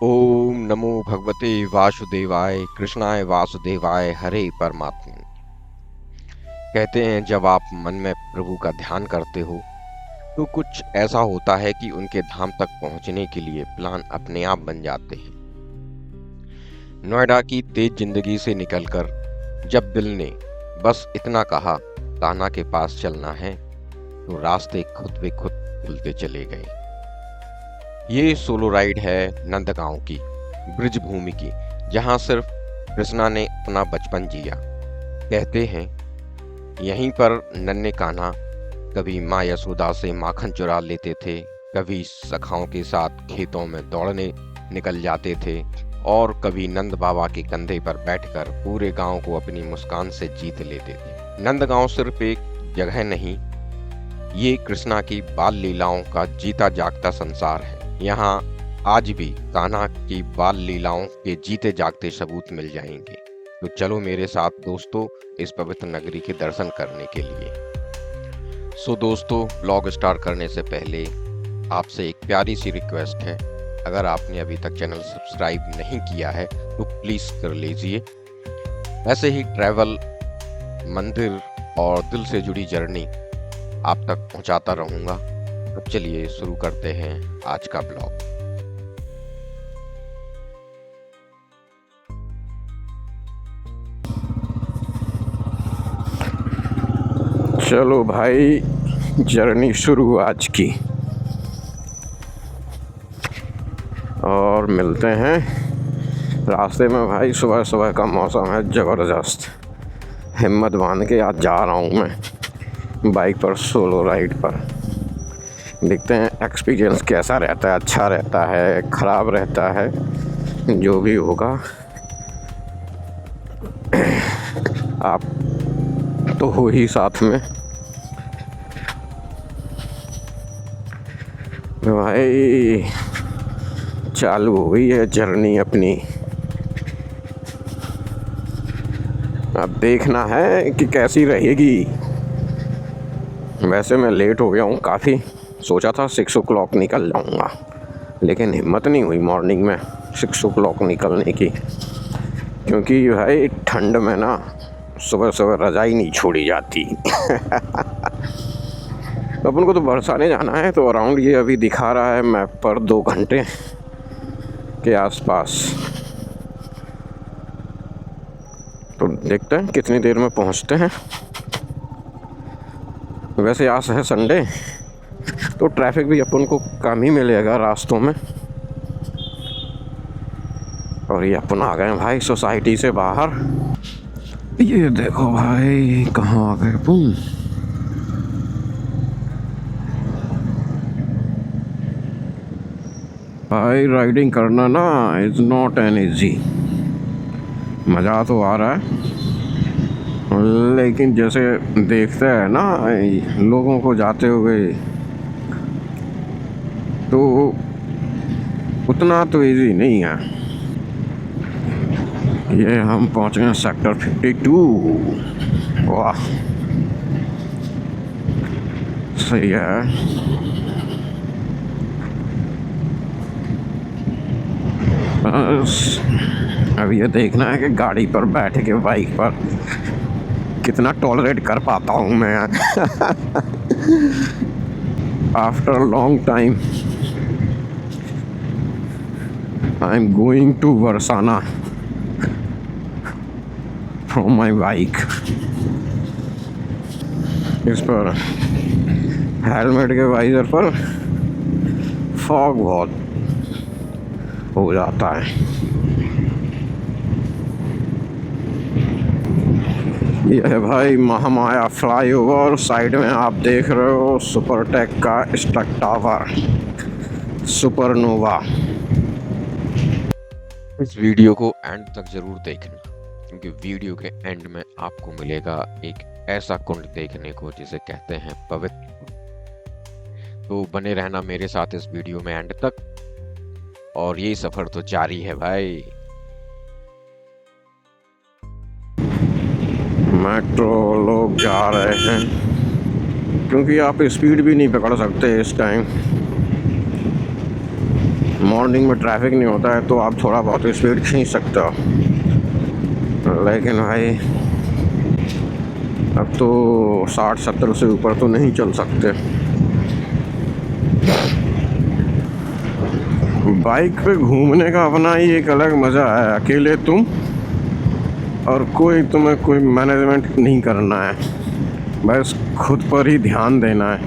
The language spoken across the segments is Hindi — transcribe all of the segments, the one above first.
ओम नमो भगवते वासुदेवाय कृष्णाय वासुदेवाय हरे परमात्मने। कहते हैं जब आप मन में प्रभु का ध्यान करते हो तो कुछ ऐसा होता है कि उनके धाम तक पहुंचने के लिए प्लान अपने आप बन जाते हैं। नोएडा की तेज जिंदगी से निकलकर जब दिल ने बस इतना कहा कान्हा के पास चलना है तो रास्ते खुद ब खुद खुलते चले गए। ये सोलो राइड है नंदगांव की ब्रिज भूमि की, जहां सिर्फ कृष्णा ने अपना बचपन जिया। कहते हैं यहीं पर नन्हे कान्हा कभी माँ यशोदा से माखन चुरा लेते थे, कभी सखाओं के साथ खेतों में दौड़ने निकल जाते थे और कभी नंद बाबा के कंधे पर बैठकर पूरे गांव को अपनी मुस्कान से जीत लेते थे। नंदगांव सिर्फ एक जगह नहीं, ये कृष्णा की बाल लीलाओं का जीता जागता संसार है। यहाँ आज भी कान्हा की बाल लीलाओं के जीते जागते सबूत मिल जाएंगे। तो चलो मेरे साथ दोस्तों इस पवित्र नगरी के दर्शन करने के लिए। सो दोस्तों, ब्लॉग स्टार्ट करने से पहले आपसे एक प्यारी सी रिक्वेस्ट है, अगर आपने अभी तक चैनल सब्सक्राइब नहीं किया है तो प्लीज़ कर लीजिए। ऐसे ही ट्रैवल, मंदिर और दिल से जुड़ी जर्नी आप तक पहुंचाता रहूंगा। अब चलिए शुरू करते हैं आज का ब्लॉग। चलो भाई, जर्नी शुरू आज की, और मिलते हैं रास्ते में। भाई सुबह सुबह का मौसम है ज़बरदस्त। हिम्मत बांध के आज जा रहा हूँ मैं बाइक पर सोलो राइड पर। देखते हैं एक्सपीरियंस कैसा रहता है, अच्छा रहता है, ख़राब रहता है, जो भी होगा। आप तो हो ही साथ में। भाई चालू हो गई है जर्नी अपनी। अब देखना है कि कैसी रहेगी। वैसे मैं लेट हो गया हूँ काफ़ी। सोचा था 6 o'clock निकल जाऊँगा, लेकिन हिम्मत नहीं हुई मॉर्निंग में 6 o'clock निकलने की, क्योंकि भाई ठंड में ना सुबह सुबह रजाई नहीं छोड़ी जाती। अपन को तो बरसाने जाना है, तो अराउंड ये अभी दिखा रहा है मैप पर 2 घंटे के आसपास। तो देखते हैं कितनी देर में पहुंचते हैं। वैसे आज है संडे, तो ट्रैफिक भी अपन को कम ही मिलेगा रास्तों में। और ये अपन आ गए भाई सोसाइटी से बाहर। ये देखो भाई कहाँ आ गए अपन। भाई राइडिंग करना ना इज़ नॉट एन ईजी। मज़ा तो आ रहा है, लेकिन जैसे देखते हैं ना लोगों को जाते हुए, तो उतना तो इजी नहीं है। ये हम पहुंच गए सेक्टर 52। वाह, सही है। बस अब ये देखना है कि गाड़ी पर बैठ के बाइक पर कितना टॉलरेट कर पाता हूँ मैं। After long time I am going to Barsana from my bike. इस पर हेलमेट के वाइजर पर फॉग बहुत हो जाता है। यह है भाई महामाया फ्लाईओवर। साइड में आप देख रहे हो सुपरटेक का स्टक टावर, सुपरनोवा। इस वीडियो को एंड तक जरूर देखना, क्योंकि वीडियो के एंड में आपको मिलेगा एक ऐसा कुंड देखने को जिसे कहते हैं पवित्र। तो बने रहना मेरे साथ इस वीडियो में एंड तक, और ये सफर तो जारी है भाई। मेट्रो लोग जा रहे हैं, क्योंकि आप स्पीड भी नहीं पकड़ सकते इस टाइम। मॉर्निंग में ट्रैफिक नहीं होता है तो आप थोड़ा बहुत स्पीड खींच सकते हो, लेकिन भाई अब तो 60-70 से ऊपर तो नहीं चल सकते। बाइक पे घूमने का अपना ही एक अलग मज़ा है। अकेले तुम और तुम्हें कोई मैनेजमेंट नहीं करना है, बस खुद पर ही ध्यान देना है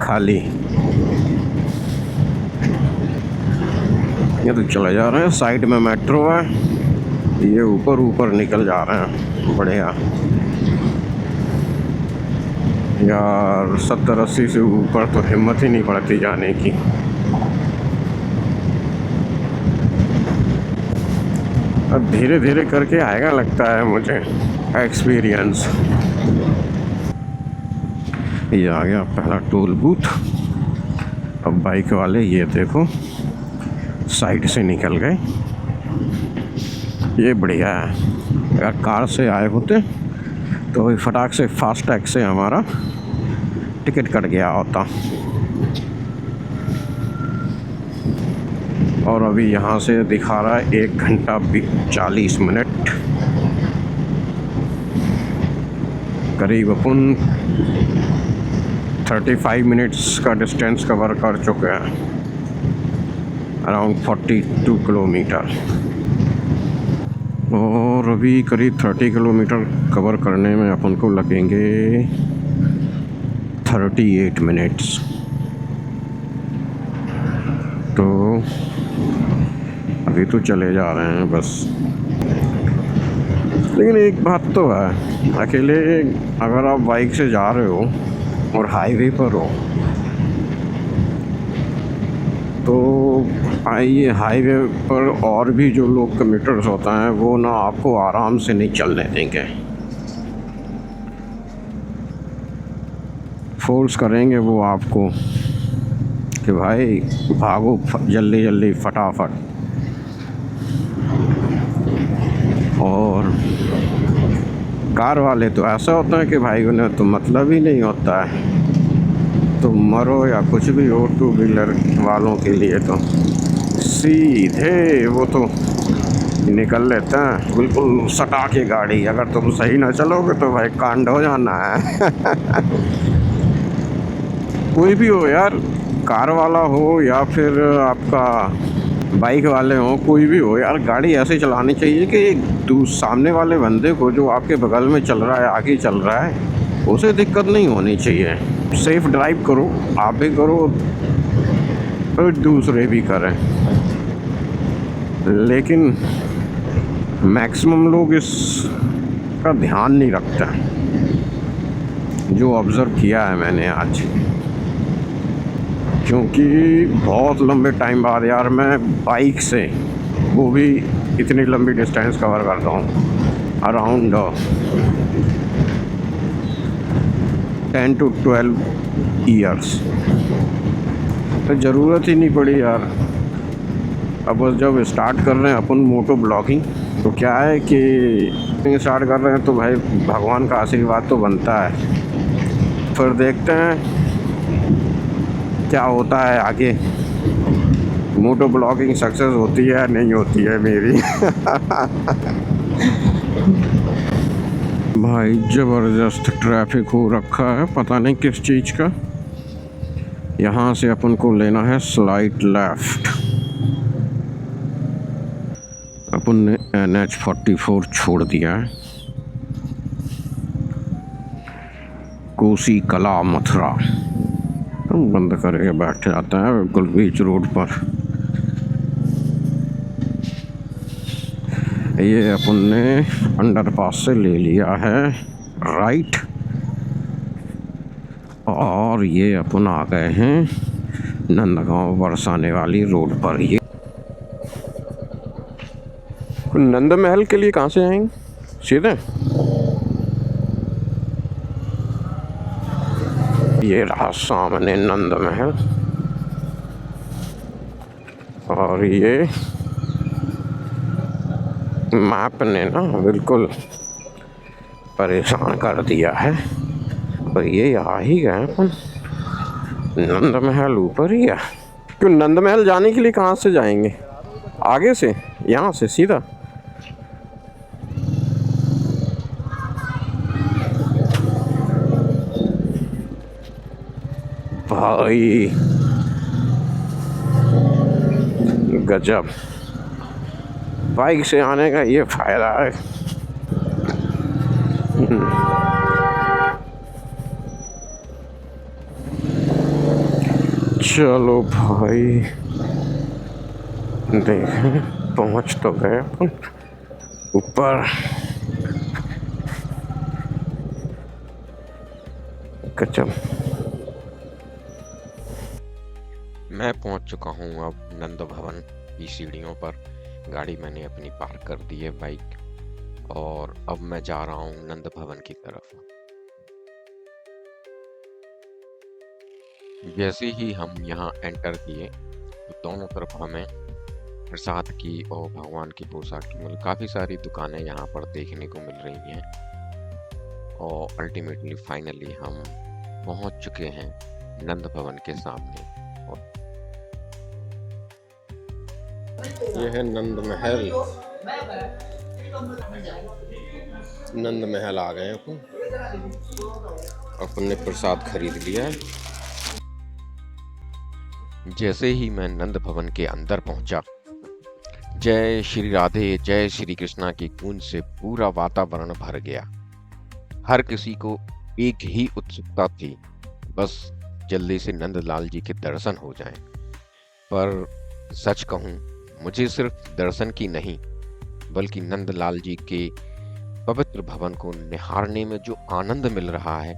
खाली। ये तो चले जा रहे हैं, साइड में मेट्रो है, ये ऊपर ऊपर निकल जा रहे हैं। बढ़िया यार, 70-80 से ऊपर तो हिम्मत ही नहीं पड़ती जाने की। अब धीरे धीरे करके आएगा लगता है मुझे एक्सपीरियंस। ये आ गया पहला टोल बूथ। अब बाइक वाले ये देखो साइड से निकल गए, ये बढ़िया है। अगर कार से आए होते तो फटाक से फास्टैग से हमारा टिकट कट गया होता। और अभी यहाँ से दिखा रहा है 1 घंटा 40 मिनट। करीब अपन 35 मिनट्स का डिस्टेंस कवर कर चुके हैं, अराउंड 42 किलोमीटर। और अभी करीब 30 किलोमीटर कवर करने में अपन को लगेंगे 38 मिनट्स। तो अभी तो चले जा रहे हैं बस। लेकिन एक बात तो है, अकेले अगर आप बाइक से जा रहे हो और हाईवे पर हो तो ये हाईवे पर और भी जो लोग कम्यूटर्स होता है वो ना आपको आराम से नहीं चलने देंगे, फोर्स करेंगे वो आपको कि भाई भागो जल्दी जल्दी फटाफट। और कार वाले तो ऐसा होता है कि भाई उन्हें तो मतलब ही नहीं होता है, तो मरो या कुछ भी हो, टू व्हीलर वालों के लिए तो सीधे वो तो निकल लेते हैं बिल्कुल सटा के गाड़ी। अगर तुम सही ना चलोगे तो भाई कांड हो जाना है। कोई भी हो यार, कार वाला हो या फिर आपका बाइक वाले हो, कोई भी हो यार, गाड़ी ऐसे चलानी चाहिए कि सामने वाले बंदे को जो आपके बगल में चल रहा है, आगे चल रहा है, उसे दिक्कत नहीं होनी चाहिए। सेफ ड्राइव करो, आप भी करो और दूसरे भी करें। लेकिन मैक्सिमम लोग इसका ध्यान नहीं रखते, जो ऑब्ज़र्व किया है मैंने आज। क्योंकि बहुत लंबे टाइम बाद यार मैं बाइक से, वो भी इतनी लंबी डिस्टेंस कवर करता हूँ, अराउंड 10 to 12 ईयर्स। तो ज़रूरत ही नहीं पड़ी यार। अब बस जब स्टार्ट कर रहे हैं अपन मोटो ब्लॉगिंग, तो क्या है कि स्टार्ट कर रहे हैं तो भाई भगवान का आशीर्वाद तो बनता है। फिर देखते हैं क्या होता है आगे, मोटो ब्लॉगिंग सक्सेस होती है नहीं होती है मेरी। भाई ज़बरदस्त ट्रैफिक हो रखा है, पता नहीं किस चीज़ का। यहाँ से अपन को लेना है स्लाइड लेफ्ट। अपन ने NH-44 छोड़ दिया है। कोसी कला मथुरा बंद करके बैठ जाता है बिल्कुल बीच रोड पर। ये अपन ने अंडरपास से ले लिया है राइट, और ये अपन आ गए हैं नंदगांव बरसाने वाली रोड पर। ये नंद महल के लिए कहाँ से आएंगे? सीधे ये रहा सामने नंद महल, और ये मैप ने ना बिल्कुल परेशान कर दिया है। पर ये आ ही गए अपन, नंद महल ऊपर ही है। क्यों नंद महल जाने के लिए कहाँ से जाएंगे? आगे से, यहाँ से सीधा? भाई गजब, बाइक से आने का ये फायदा है। चलो भाई, देखें पहुंच तो गए अपन ऊपर। गजब। मैं पहुंच चुका हूं अब नंद भवन की सीढ़ियों पर। गाड़ी मैंने अपनी पार्क कर दी है, बाइक, और अब मैं जा रहा हूं नंद भवन की तरफ। जैसे ही हम यहाँ एंटर किए तो दोनों तरफ हमें प्रसाद की और भगवान की पोशाक की मतलब काफ़ी सारी दुकानें यहाँ पर देखने को मिल रही हैं। और अल्टीमेटली फाइनली हम पहुँच चुके हैं नंद भवन के सामने। और यह है नंद महल। नंद महल आ गए अपन ने प्रसाद खरीद लिया है। जैसे ही मैं नंद भवन के अंदर पहुंचा, जय श्री राधे जय श्री कृष्णा की गूंज से पूरा वातावरण भर गया। हर किसी को एक ही उत्सुकता थी, बस जल्दी से नंदलाल जी के दर्शन हो जाएं। पर सच कहूं, मुझे सिर्फ दर्शन की नहीं बल्कि नंदलाल जी के पवित्र भवन को निहारने में जो आनंद मिल रहा है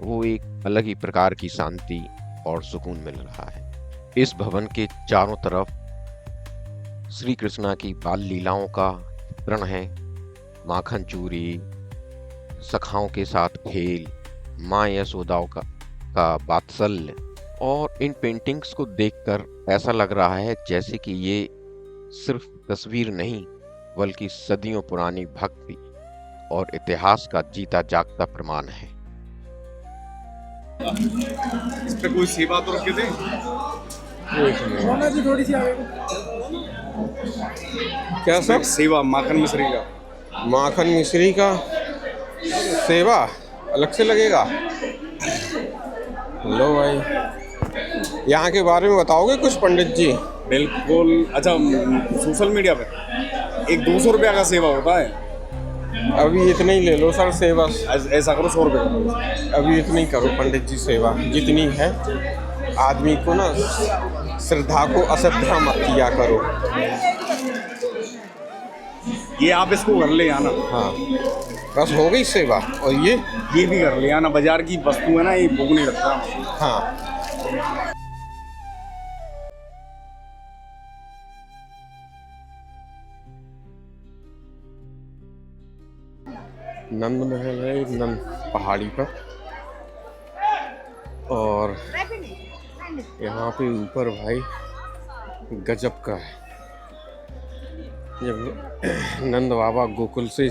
वो एक अलग ही प्रकार की शांति और सुकून मिल रहा है। इस भवन के चारों तरफ श्री कृष्णा की बाल लीलाओं का चित्रण है। माखन चूरी, सखाओं के साथ खेल, माँ यशोदाओं का वात्सल्य, और इन पेंटिंग्स को देखकर ऐसा लग रहा है जैसे कि ये सिर्फ तस्वीर नहीं बल्कि सदियों पुरानी भक्ति और इतिहास का जीता जागता प्रमाण है। इस पे कोई सेवा तो रख के दे। जी थोड़ी सी आगे क्या सब? सेवा माखन मिश्री का। माखन मिश्री का सेवा अलग से लगेगा? लो भाई, यहाँ के बारे में बताओगे कुछ पंडित जी? बिल्कुल। अच्छा, सोशल मीडिया पे एक 200 रुपया का सेवा होता है। अभी इतना ही ले लो सर सेवा। ऐसा करो 100 रुपये। अभी इतनी करो पंडित जी सेवा, जितनी है। आदमी को ना श्रद्धा को अश्रद्धा मत किया करो। ये आप इसको कर ले आना। हाँ बस हो गई सेवा। और ये भी कर ले आना। बाजार की वस्तु है ना, ये भोग नहीं लगता। हाँ नंद महल है एक नंद पहाड़ी पर, और यहाँ पे ऊपर भाई गजब का है। जब नंद बाबा गोकुल से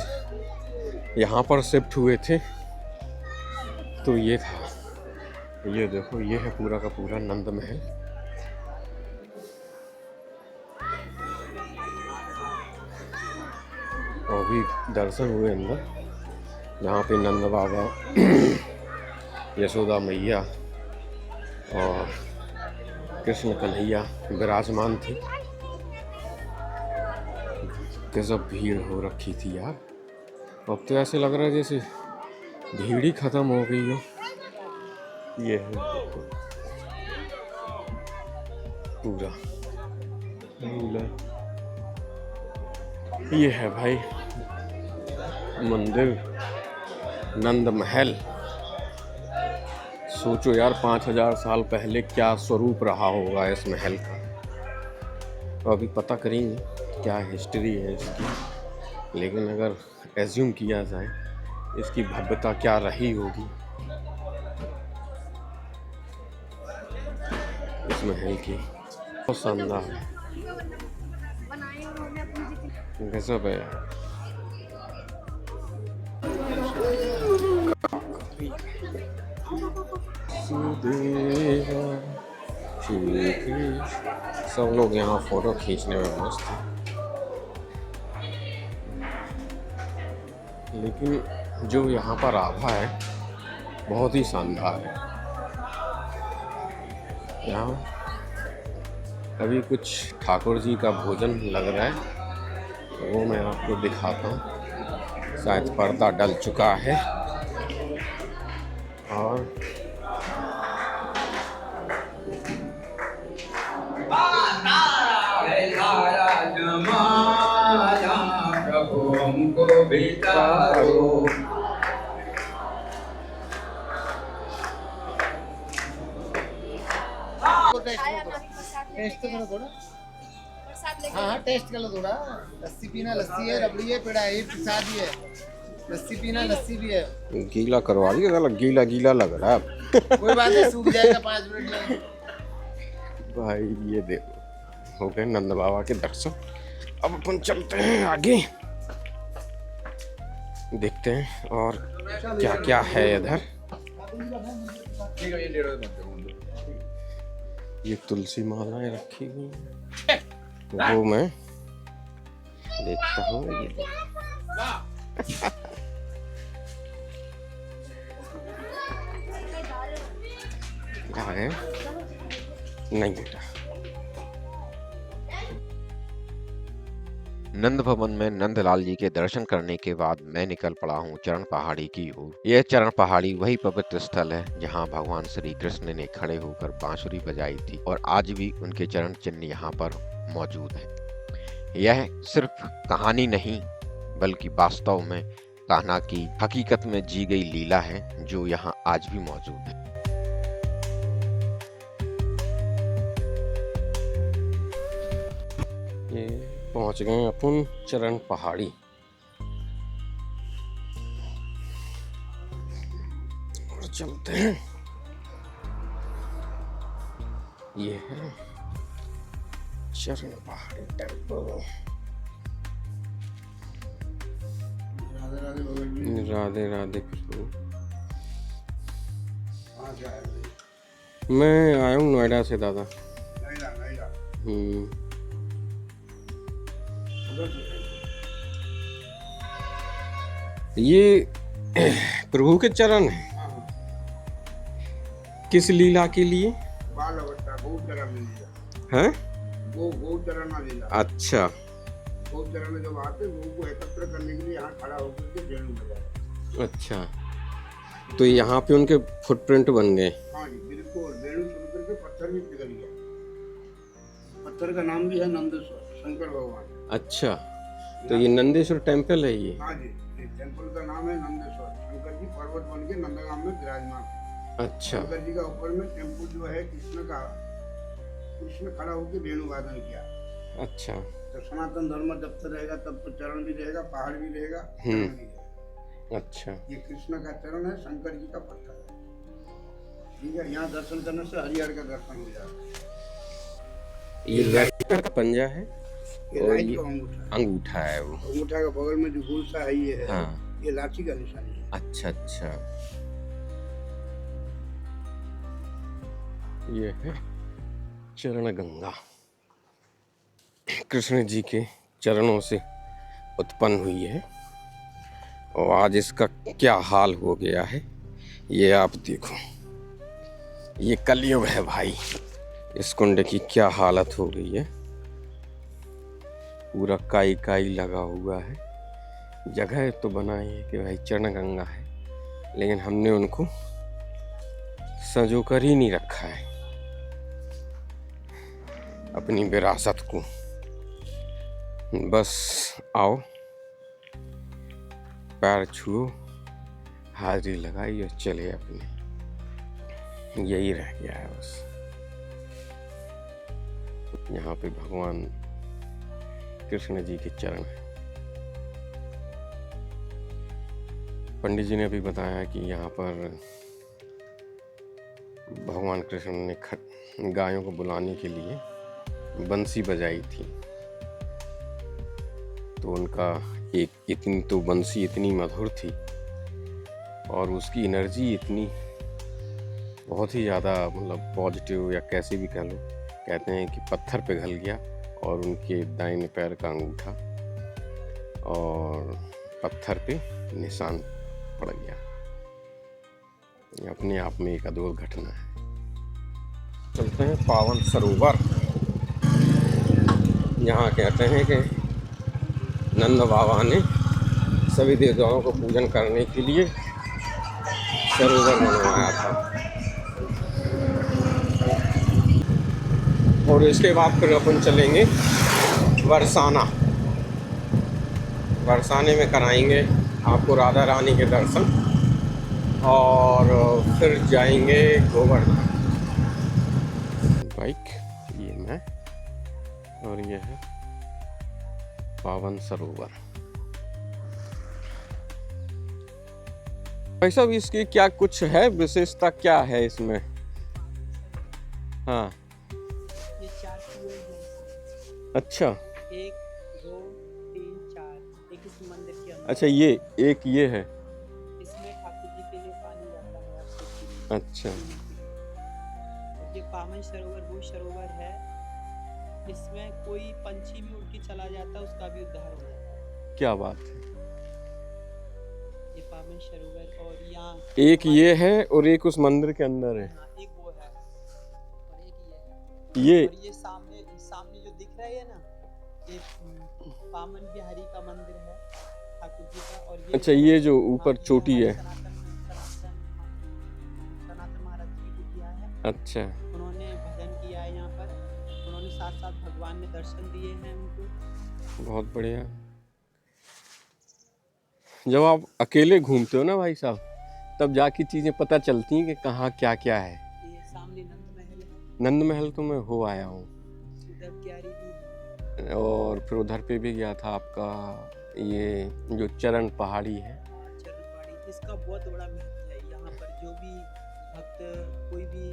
यहाँ पर शिफ्ट हुए थे तो ये था। ये देखो, ये है पूरा का पूरा नंद महल। और भी दर्शन हुए अंदर, जहाँ पे नंद बाबा, यशोदा मैया और कृष्ण कन्हैया विराजमान थे। गजब भीड़ हो रखी थी यार। अब तो ऐसे लग रहा है जैसे भीड़ ही खत्म हो गई हो। ये है पूरा, ये है भाई मंदिर नंद महल। सोचो यार 5000 साल पहले क्या स्वरूप रहा होगा इस महल का। तो अभी पता करेंगे क्या हिस्ट्री है इसकी, लेकिन अगर एज्यूम किया जाए इसकी भव्यता क्या रही होगी इस महल की, बहुत शानदार है। गजब है यार। ठीक है, सब लोग यहाँ फोटो खींचने में मस्त हैं, लेकिन जो यहाँ पर आभा है बहुत ही शानदार है। यहाँ अभी कुछ ठाकुर जी का भोजन लग रहा है, तो वो मैं आपको दिखाता हूँ। शायद पर्दा डल चुका है और प्रभु हमको बितारो। टेस्ट तो करो थोड़ा। हाँ हाँ टेस्ट कर लो थोड़ा। लस्सी पीना, लस्सी है, रबड़ी है, पेड़ा है, प्रसाद भी है। लस्सी पीना, लस्सी भी है। गीला करवा दिया, साला गीला गीला लग रहा है। कोई बात नहीं, सूख जाएगा 5 मिनट में। भाई ये देखो, हो गए नंद बाबा के दर्शन। अब अपन चलते हैं आगे, देखते हैं और क्या क्या है इधर। ये तुलसी मालाएं रखी हुई हैं, तो वो मैं देखता हूँ। ये क्या है? नहीं बेटा। नंद भवन में नंदलाल जी के दर्शन करने के बाद मैं निकल पड़ा हूँ चरण पहाड़ी की ओर। यह चरण पहाड़ी वही पवित्र स्थल है जहाँ भगवान श्री कृष्ण ने खड़े होकर बांसुरी बजाई थी और आज भी उनके चरण चिन्ह यहाँ पर मौजूद है। यह सिर्फ कहानी नहीं बल्कि वास्तव में कान्हा की हकीकत में जी गई लीला है जो यहाँ आज भी मौजूद है। ये पहुंच गए अपन चरण पहाड़ी। और चलते हैं। ये है चरण पहाड़ी टेम्पल। राधे राधे प्रभु। मैं आया हूँ नोएडा से दादा। ये प्रभु के चरण है। किस लीला के लिए? बाल अवस्था गौ चरण में लीला है। गौ चरण में लीला। अच्छा, गौ चरण में जब आते गौ को एकत्र करने के लिए यहाँ खड़ा होकर के वेणु बजाया। अच्छा, तो यहाँ पे उनके फुटप्रिंट बन गए। हाँ जी बिल्कुल, वेणु सुन करके पत्थर भी पिघल गया। पत्थर का नाम भी है नंदेश्वर, शंकर भगवान। अच्छा, तो ये नंदेश्वर टेम्पल है ये? हाँ जी, टेम्पल का नाम है नंदेश्वर। शंकर जी पर्वत बन के नंदगाम में विराजमान। अच्छा, शंकर जी का ऊपर में टेम्पल जो है कृष्ण का, कृष्ण खड़ा होकर वेणु वादन किया। अच्छा, तो सनातन धर्म जब तक रहेगा तब तो चरण भी रहेगा, पहाड़ भी रहेगा, चरण भी रहेगा। अच्छा, ये कृष्ण का चरण है, शंकर जी का पत्थर है। ठीक है, यहाँ दर्शन करने से हरिहर का दर्शन हो जाएगा। ये लड़का का पंजा है ये और लाइट ये का अंगूठा है। अंगूठा है वो। अंगूठा का बगल में जो गोल सा है ये है, हाँ। ये लाठी का निशानी है। अच्छा अच्छा, ये है चरण गंगा। कृष्ण जी के चरणों से उत्पन्न हुई है और आज इसका क्या हाल हो गया है ये आप देखो। ये कलयुग है भाई। इस कुंड की क्या हालत हो गई है। पूरा काई काई लगा हुआ है। जगह तो बनाई है कि भाई चरण गंगा है, लेकिन हमने उनको संजो कर ही नहीं रखा है अपनी विरासत को। बस आओ, पैर छुओ, हाजिरी लगाई और चले अपने। यही रह गया है बस। यहाँ पे भगवान कृष्ण जी के चरण है। पंडित जी ने अभी बताया कि यहाँ पर भगवान कृष्ण ने गायों को बुलाने के लिए बंसी बजाई थी। तो उनका एक इतनी तो बंसी इतनी मधुर थी और उसकी एनर्जी इतनी बहुत ही ज़्यादा मतलब पॉजिटिव या कैसे भी कह लो, कहते हैं कि पत्थर पे घल गया और उनके दाहिने पैर का अंगूठा और पत्थर पे निशान पड़ गया। ये अपने आप में एक अद्भुत घटना है। चलते हैं पावन सरोवर। यहाँ कहते हैं कि नंद बाबा ने सभी देवताओं को पूजन करने के लिए सरोवर बनवाया था। और इसके बाद फिर अपन चलेंगे बरसाना। बरसाने में कराएंगे आपको राधा रानी के दर्शन और फिर जाएंगे गोवर्धन। बाइक ये मैं और ये है पावन सरोवर। भाई साहब इसकी क्या कुछ है विशेषता, क्या है इसमें? हाँ ये 4 कुएं हैं। अच्छा 1 2 3 4 एक इस मंदिर के अंदर। अच्छा ये एक ये है। इसमें ठाकुर जी के लिए पानी आता है आपके लिए। अच्छा ये पावन सरोवर वो सरोवर है इसमें कोई पंछी भी उड़ के चला जाता है उसका भी उद्धार हो जाता है। क्या बात है। ये पावन सरोवर और यहाँ एक ये है और एक उस मंदिर के अंदर है। हाँ, एक वो है और एक ये और ये सामने जो दिख रहा है ना ये पावन बिहारी का मंदिर है ठाकुर जी का। और ये अच्छा ये जो ऊपर चोटी है। सनातन महाराज जी की कुटिया है। अच्छा उन्होंने भजन किया है यहाँ पर। उन्होंने साथ साथ भगवान ने दर्शन दिए हैं उनको। बहुत बढ़िया। जब आप अकेले घूमते हो ना भाई साहब तब जाके चीज़ें पता चलती हैं कि कहाँ क्या क्या है। ये सामने नंद महल है। नंद महल तो मैं हो आया हूँ उधर क्यारी भी है। और फिर उधर पे भी गया था आपका ये जो चरण पहाड़ी है। चरणपाड़ी इसका बहुत बड़ा महत्व है। यहाँ पर जो भी भक्त कोई भी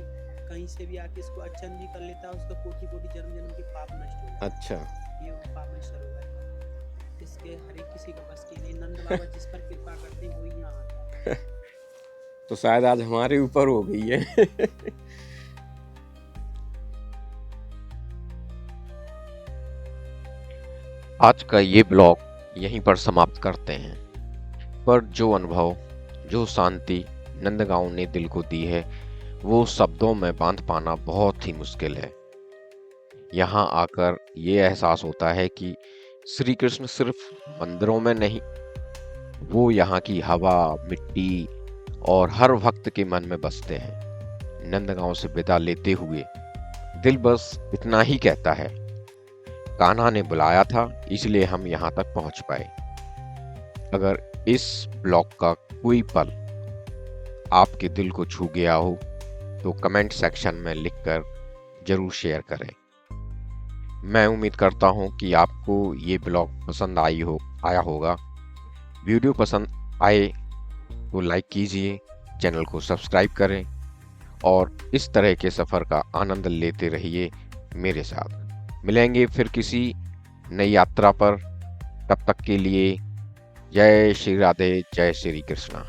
कहीं से भी आके इसको अर्चन भी कर लेता है उसका कोटि कोटि जन्म जन्म के पाप नष्ट हो जाते अच्छा हैं। ये वो पावन सरोवर है। इसके हर एक किसी का बस की नहीं। नंद बाबा जिस पर कृपा करते हैं वही यहाँ आता है। तो शायद आज हमारे ऊपर हो गई है। आज का ये ब्लॉग यहीं पर समाप्त करते हैं। पर जो अनुभव, जो शांति नंदगांव ने दिल को दी है वो शब्दों में बांध पाना बहुत ही मुश्किल है। यहाँ आकर ये एहसास होता है कि श्री कृष्ण सिर्फ मंदिरों में नहीं, वो यहाँ की हवा, मिट्टी और हर भक्त के मन में बसते हैं। नंदगांव से विदा लेते हुए दिल बस इतना ही कहता है, कान्हा ने बुलाया था इसलिए हम यहाँ तक पहुँच पाए। अगर इस ब्लॉग का कोई पल आपके दिल को छू गया हो तो कमेंट सेक्शन में लिखकर जरूर शेयर करें। मैं उम्मीद करता हूँ कि आपको ये ब्लॉग पसंद आया होगा। वीडियो पसंद आए तो लाइक कीजिए, चैनल को सब्सक्राइब करें और इस तरह के सफ़र का आनंद लेते रहिए मेरे साथ। मिलेंगे फिर किसी नई यात्रा पर। तब तक के लिए जय श्री राधे, जय श्री कृष्णा।